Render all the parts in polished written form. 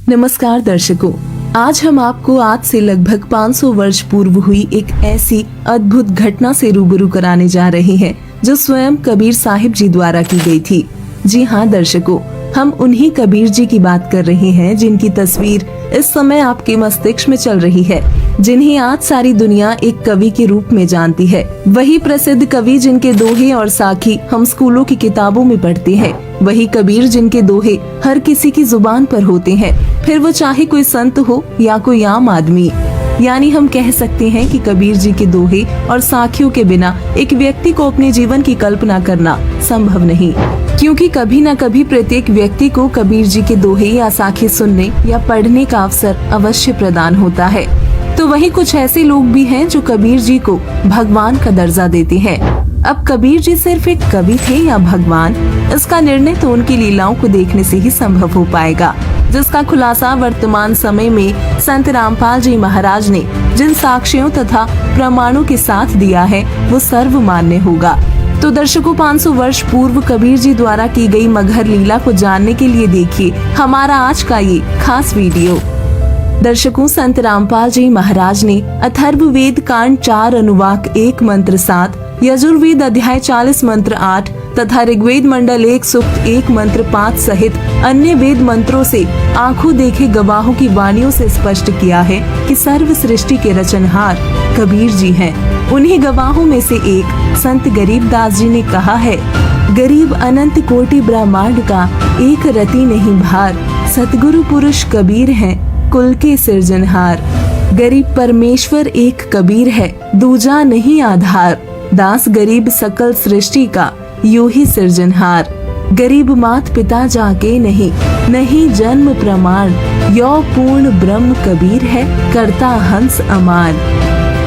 नमस्कार दर्शकों, आज हम आपको आज से लगभग 500 वर्ष पूर्व हुई एक ऐसी अद्भुत घटना से रूबरू कराने जा रहे हैं जो स्वयं कबीर साहिब जी द्वारा की गई थी। जी हाँ दर्शकों, हम उन्हीं कबीर जी की बात कर रहे हैं जिनकी तस्वीर इस समय आपके मस्तिष्क में चल रही है, जिन्हें आज सारी दुनिया एक कवि के रूप में जानती है। वही प्रसिद्ध कवि जिनके दोहे और साखी हम स्कूलों की किताबों में पढ़ते हैं। वही कबीर जिनके दोहे हर किसी की जुबान पर होते हैं, फिर वो चाहे कोई संत हो या कोई आम आदमी। यानी हम कह सकते हैं कि कबीर जी के दोहे और साखियों के बिना एक व्यक्ति को अपने जीवन की कल्पना करना संभव नहीं, क्योंकि कभी न कभी प्रत्येक व्यक्ति को कबीर जी के दोहे या साखी सुनने या पढ़ने का अवसर अवश्य प्रदान होता है। तो वही कुछ ऐसे लोग भी हैं जो कबीर जी को भगवान का दर्जा देते हैं। अब कबीर जी सिर्फ एक कवि थे या भगवान, इसका निर्णय तो उनकी लीलाओं को देखने से ही संभव हो पाएगा, जिसका खुलासा वर्तमान समय में संत रामपाल जी महाराज ने जिन साक्ष्यों तथा प्रमाणों के साथ दिया है वो सर्वमान्य होगा। तो दर्शकों, 500 वर्ष पूर्व कबीर जी द्वारा की गई मगहर लीला को जानने के लिए देखिए हमारा आज का ये खास वीडियो। दर्शकों, संत रामपाल जी महाराज ने अथर्ववेद कांड 4 अनुवाक 1 मंत्र 7, यजुर्वेद अध्याय 40 मंत्र 8 तथा ऋग्वेद मंडल 1 सूक्त 1 मंत्र 5 सहित अन्य वेद मंत्रों से आंखों देखे गवाहों की वाणियों से स्पष्ट किया है कि सर्व सृष्टि के रचनहार कबीर जी हैं। उन्हीं गवाहों में से एक संत गरीबदास जी ने कहा है, गरीब अनंत कोटि ब्रह्मांड का एक रति नहीं भार, सतगुरु पुरुष कबीर हैं कुल के सिरजनहार। गरीब परमेश्वर एक कबीर है, दूजा नहीं आधार, दास गरीब सकल सृष्टि का यूं ही सिरजनहार। गरीब मात पिता जाके नहीं जन्म प्रमाण, यो पूर्ण ब्रह्म कबीर है करता हंस अमान।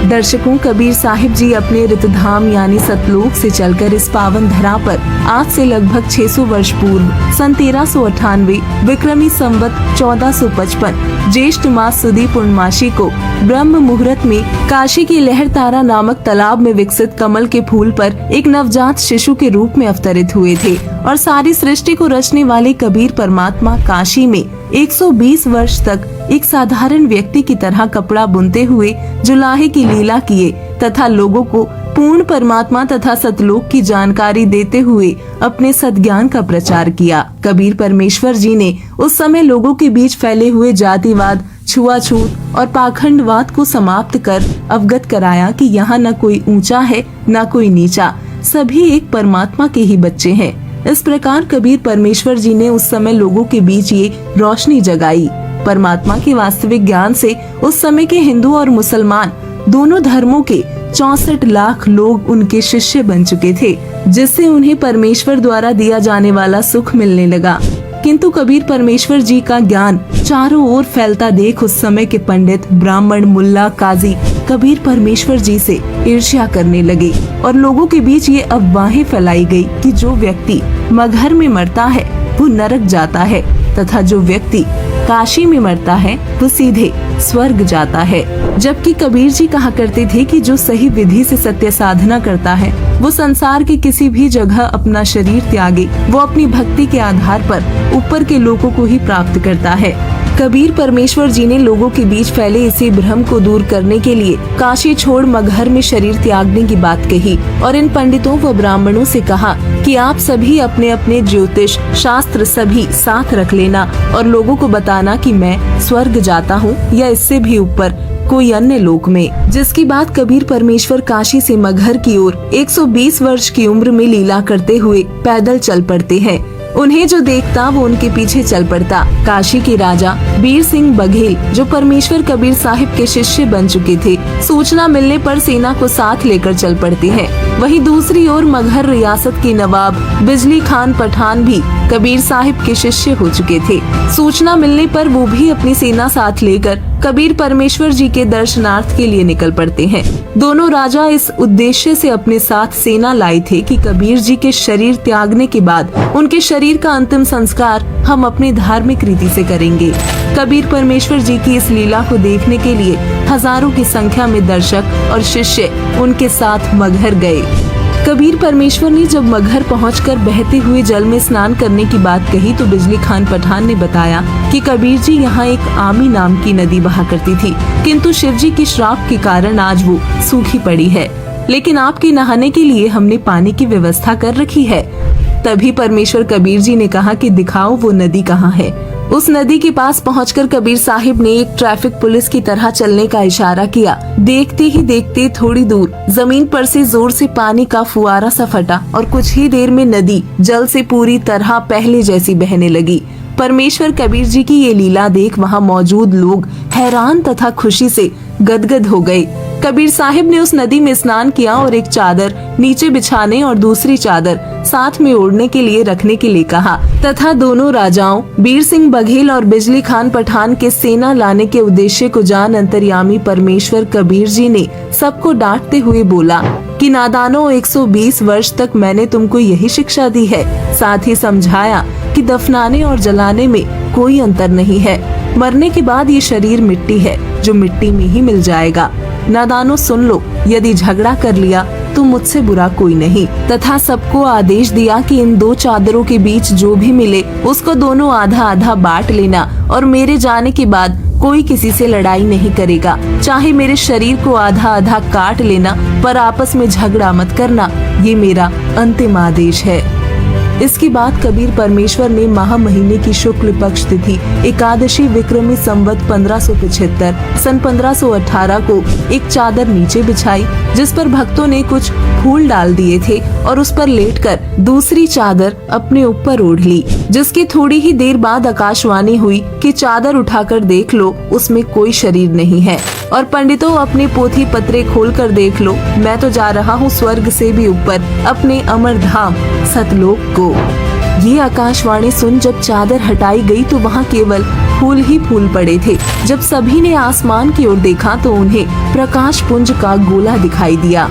दर्शकों, कबीर साहिब जी अपने रितधाम यानी सतलोक से चलकर इस पावन धरा पर आज से लगभग 600 वर्ष पूर्व सन 1398 विक्रमी संवत 1455 ज्येष्ठ मास सुदी पूर्णमासी को ब्रह्म मुहूर्त में काशी के लहर तारा नामक तालाब में विकसित कमल के फूल पर एक नवजात शिशु के रूप में अवतरित हुए थे और सारी सृष्टि को रचने वाले कबीर परमात्मा काशी में 120 वर्ष तक एक साधारण व्यक्ति की तरह कपड़ा बुनते हुए जुलाहे की लीला किए तथा लोगों को पूर्ण परमात्मा तथा सतलोक की जानकारी देते हुए अपने सद्ज्ञान का प्रचार किया। कबीर परमेश्वर जी ने उस समय लोगों के बीच फैले हुए जातिवाद, छुआछूत और पाखंडवाद को समाप्त कर अवगत कराया कि यहाँ न कोई ऊंचा है न कोई नीचा, सभी एक परमात्मा के ही बच्चे हैं। इस प्रकार कबीर परमेश्वर जी ने उस समय लोगों के बीच ये रोशनी जगाई। परमात्मा के वास्तविक ज्ञान से उस समय के हिंदू और मुसलमान दोनों धर्मों के 64 लाख लोग उनके शिष्य बन चुके थे, जिससे उन्हें परमेश्वर द्वारा दिया जाने वाला सुख मिलने लगा। किंतु कबीर परमेश्वर जी का ज्ञान चारों ओर फैलता देख उस समय के पंडित, ब्राह्मण, मुल्ला, काजी कबीर परमेश्वर जी से ईर्ष्या करने लगे और लोगों के बीच ये अफवाहें फैलाई गई कि जो व्यक्ति मगहर में मरता है वो नरक जाता है तथा जो व्यक्ति काशी में मरता है वो सीधे स्वर्ग जाता है। जबकि कबीर जी कहा करते थे कि जो सही विधि से सत्य साधना करता है वो संसार के किसी भी जगह अपना शरीर त्यागे, वो अपनी भक्ति के आधार पर ऊपर के लोगों को ही प्राप्त करता है। कबीर परमेश्वर जी ने लोगों के बीच फैले इसी भ्रम को दूर करने के लिए काशी छोड़ मगहर में शरीर त्यागने की बात कही और इन पंडितों व ब्राह्मणों से कहा कि आप सभी अपने अपने ज्योतिष शास्त्र सभी साथ रख लेना और लोगों को बताना कि मैं स्वर्ग जाता हूँ या इससे भी ऊपर कोई अन्य लोक में। जिसकी बात कबीर परमेश्वर काशी से मगहर की ओर 120 वर्ष की उम्र में लीला करते हुए पैदल चल पड़ते हैं। उन्हें जो देखता वो उनके पीछे चल पड़ता। काशी के राजा बीर सिंह बघेल, जो परमेश्वर कबीर साहिब के शिष्य बन चुके थे, सूचना मिलने पर सेना को साथ लेकर चल पड़ते हैं। वहीं दूसरी ओर मगहर रियासत के नवाब बिजली खान पठान भी कबीर साहिब के शिष्य हो चुके थे। सूचना मिलने पर वो भी अपनी सेना साथ लेकर कबीर परमेश्वर जी के दर्शनार्थ के लिए निकल पड़ते हैं। दोनों राजा इस उद्देश्य से अपने साथ सेना लाए थे कि कबीर जी के शरीर त्यागने के बाद उनके शरीर का अंतिम संस्कार हम अपनी धार्मिक रीति से करेंगे। कबीर परमेश्वर जी की इस लीला को देखने के लिए हजारों की संख्या में दर्शक और शिष्य उनके साथ मगहर गए। कबीर परमेश्वर ने जब मगहर पहुंचकर बहते हुए जल में स्नान करने की बात कही तो बिजली खान पठान ने बताया कि कबीर जी यहाँ एक आमी नाम की नदी बहा करती थी, किंतु शिव जी की श्राप के कारण आज वो सूखी पड़ी है। लेकिन आपके नहाने के लिए हमने पानी की व्यवस्था कर रखी है। तभी परमेश्वर कबीर जी ने कहा कि दिखाओ वो नदी कहाँ है। उस नदी के पास पहुंचकर कबीर साहिब ने एक ट्रैफिक पुलिस की तरह चलने का इशारा किया। देखते ही देखते थोड़ी दूर जमीन पर से जोर से पानी का फुआरा सा फटा और कुछ ही देर में नदी जल से पूरी तरह पहले जैसी बहने लगी। परमेश्वर कबीर जी की ये लीला देख वहाँ मौजूद लोग हैरान तथा खुशी से गदगद हो गए। कबीर साहिब ने उस नदी में स्नान किया और एक चादर नीचे बिछाने और दूसरी चादर साथ में ओढ़ने के लिए रखने के लिए कहा तथा दोनों राजाओं बीर सिंह बघेल और बिजली खान पठान के सेना लाने के उद्देश्य को जान अंतर्यामी परमेश्वर कबीर जी ने सबको डांटते हुए बोला कि नादानों, 120 वर्ष तक मैंने तुमको यही शिक्षा दी है। साथ ही समझाया कि दफनाने और जलाने में कोई अंतर नहीं है। मरने के बाद ये शरीर मिट्टी है जो मिट्टी में ही मिल जाएगा। नादानों सुन लो, यदि झगड़ा कर लिया तो मुझसे बुरा कोई नहीं। तथा सबको आदेश दिया कि इन दो चादरों के बीच जो भी मिले उसको दोनों आधा आधा बांट लेना और मेरे जाने के बाद कोई किसी से लड़ाई नहीं करेगा। चाहे मेरे शरीर को आधा आधा काट लेना, पर आपस में झगड़ा मत करना। ये मेरा अंतिम आदेश है। इसके बाद कबीर परमेश्वर ने माह महीने की शुक्ल पक्ष तिथि एकादशी विक्रमी संवत 1575 सन 1518 को एक चादर नीचे बिछाई, जिस पर भक्तों ने कुछ फूल डाल दिए थे और उस पर लेटकर दूसरी चादर अपने ऊपर ओढ़ ली। जिसकी थोड़ी ही देर बाद आकाशवाणी हुई कि चादर उठाकर देख लो, उसमें कोई शरीर नहीं है। और पंडितों, अपने पोथी पत्रे खोलकर देख लो, मैं तो जा रहा हूँ स्वर्ग से भी ऊपर अपने अमर धाम सतलोक को। ये आकाशवाणी सुन जब चादर हटाई गई तो वहाँ केवल फूल ही फूल पड़े थे। जब सभी ने आसमान की ओर देखा तो उन्हें प्रकाश पुंज का गोला दिखाई दिया।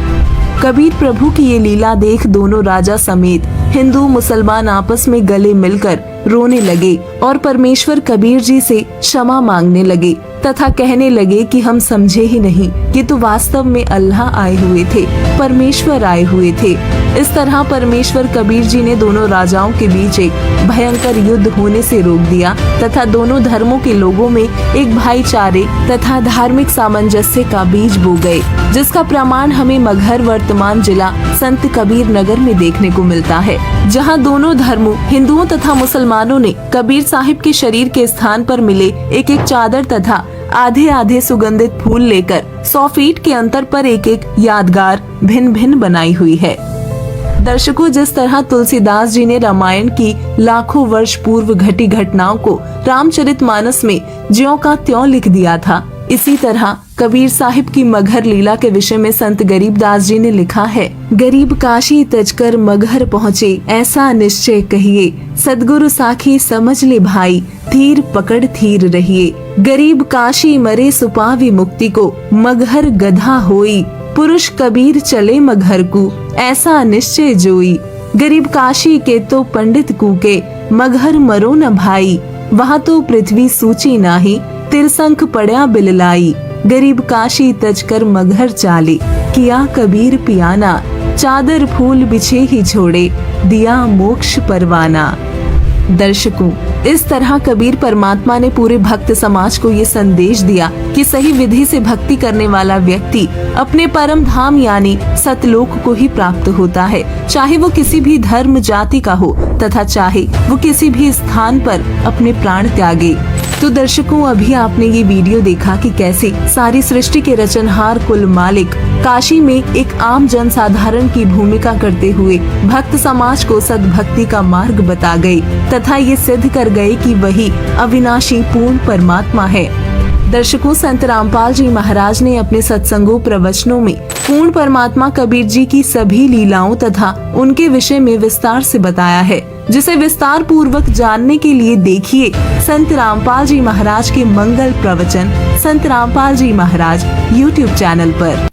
कबीर प्रभु की ये लीला देख दोनों राजा समेत हिंदू मुसलमान आपस में गले मिलकर रोने लगे और परमेश्वर कबीर जी से क्षमा मांगने लगे तथा कहने लगे कि हम समझे ही नहीं कि तो वास्तव में अल्लाह आए हुए थे, परमेश्वर आए हुए थे। इस तरह परमेश्वर कबीर जी ने दोनों राजाओं के बीच एक भयंकर युद्ध होने से रोक दिया तथा दोनों धर्मों के लोगों में एक भाईचारे तथा धार्मिक सामंजस्य का बीज बो गए, जिसका प्रमाण हमें मगहर वर्तमान जिला संत कबीर नगर में देखने को मिलता है, जहां दोनों धर्मों हिंदुओं तथा मुसलमानों ने कबीर साहिब के शरीर के स्थान पर मिले एक एक चादर तथा आधे आधे सुगंधित फूल लेकर 100 फीट के अंतर पर एक एक यादगार भिन्न भिन्न बनाई हुई है। दर्शकों, जिस तरह तुलसीदास जी ने रामायण की लाखों वर्ष पूर्व घटी घटनाओं को रामचरितमानस में ज्यों का त्यों लिख दिया था, इसी तरह कबीर साहिब की मगहर लीला के विषय में संत गरीबदास जी ने लिखा है। गरीब काशी तजकर मगहर पहुँचे, ऐसा निश्चय कहिए, सदगुरु साखी समझ ले भाई, धीर पकड़ थीर रहिए। गरीब काशी मरे सुपावी मुक्ति को, मगहर गधा होई, पुरुष कबीर चले मगहर को, ऐसा निश्चय जोई। गरीब काशी के तो पंडित कूके, मगहर मरो न भाई, वहाँ तो पृथ्वी सूची नाही, तिरसंख पड़ा बिललाई। गरीब काशी तजकर मगहर चाले, किया कबीर पियाना, चादर फूल बिछे ही छोड़े, दिया मोक्ष परवाना। दर्शकों, इस तरह कबीर परमात्मा ने पूरे भक्त समाज को ये संदेश दिया कि सही विधि से भक्ति करने वाला व्यक्ति अपने परम धाम यानी सतलोक को ही प्राप्त होता है, चाहे वो किसी भी धर्म जाति का हो तथा चाहे वो किसी भी स्थान पर अपने प्राण त्यागे। तो दर्शकों, अभी आपने ये वीडियो देखा कि कैसे सारी सृष्टि के रचनहार कुल मालिक काशी में एक आम जनसाधारण की भूमिका करते हुए भक्त समाज को सद्भक्ति का मार्ग बता गए तथा ये सिद्ध कर गए कि वही अविनाशी पूर्ण परमात्मा है। दर्शकों, संत रामपाल जी महाराज ने अपने सत्संगों प्रवचनों में पूर्ण परमात्मा कबीर जी की सभी लीलाओं तथा उनके विषय में विस्तार से बताया है, जिसे विस्तार पूर्वक जानने के लिए देखिए संत रामपाल जी महाराज के मंगल प्रवचन संत रामपाल जी महाराज YouTube चैनल पर।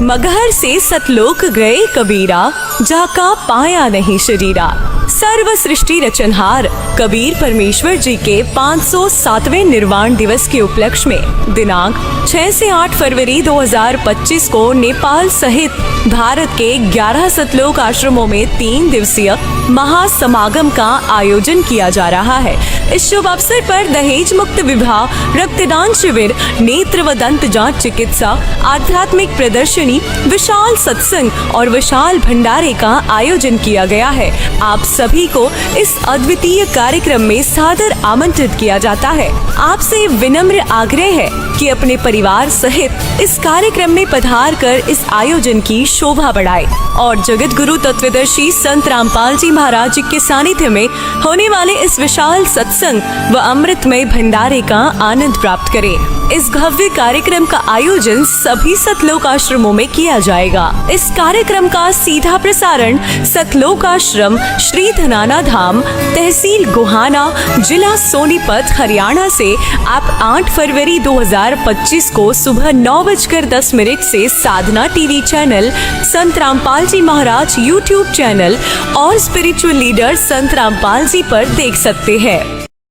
मगहर से सतलोक गए कबीरा, जाका पाया नहीं शरीरा, सर्व सृष्टि रचनहार कबीर परमेश्वर जी के 507वें निर्वाण दिवस के उपलक्ष्य में दिनांक 6 से 8 फरवरी 2025 को नेपाल सहित भारत के 11 सतलोक आश्रमों में 3 दिवसीय महासमागम का आयोजन किया जा रहा है। इस शुभ अवसर पर दहेज मुक्त विवाह, रक्तदान शिविर, नेत्र व दंत जांच चिकित्सा, आध्यात्मिक प्रदर्शनी, विशाल सत्संग और विशाल भंडारे का आयोजन किया गया है। आप सभी को इस अद्वितीय कार्यक्रम में सादर आमंत्रित किया जाता है। आपसे विनम्र आग्रह है कि अपने परिवार सहित इस कार्यक्रम में पधार कर इस आयोजन की शोभा बढ़ाए और जगत गुरु तत्वदर्शी संत रामपाल जी महाराज के सानिध्य में होने वाले इस विशाल सत्संग व अमृतमय भंडारे का आनंद प्राप्त करें। इस भव्य कार्यक्रम का आयोजन सभी सतलोक आश्रमों में किया जाएगा। इस कार्यक्रम का सीधा प्रसारण सतलोक आश्रम श्री धनाना धाम, तहसील गोहाना, जिला सोनीपत, हरियाणा से आप 8 फरवरी 2025 को सुबह 9:10 से साधना टीवी चैनल, संत रामपाल जी महाराज यूट्यूब चैनल और स्पिरिचुअल लीडर संत रामपाल जी पर देख सकते हैं।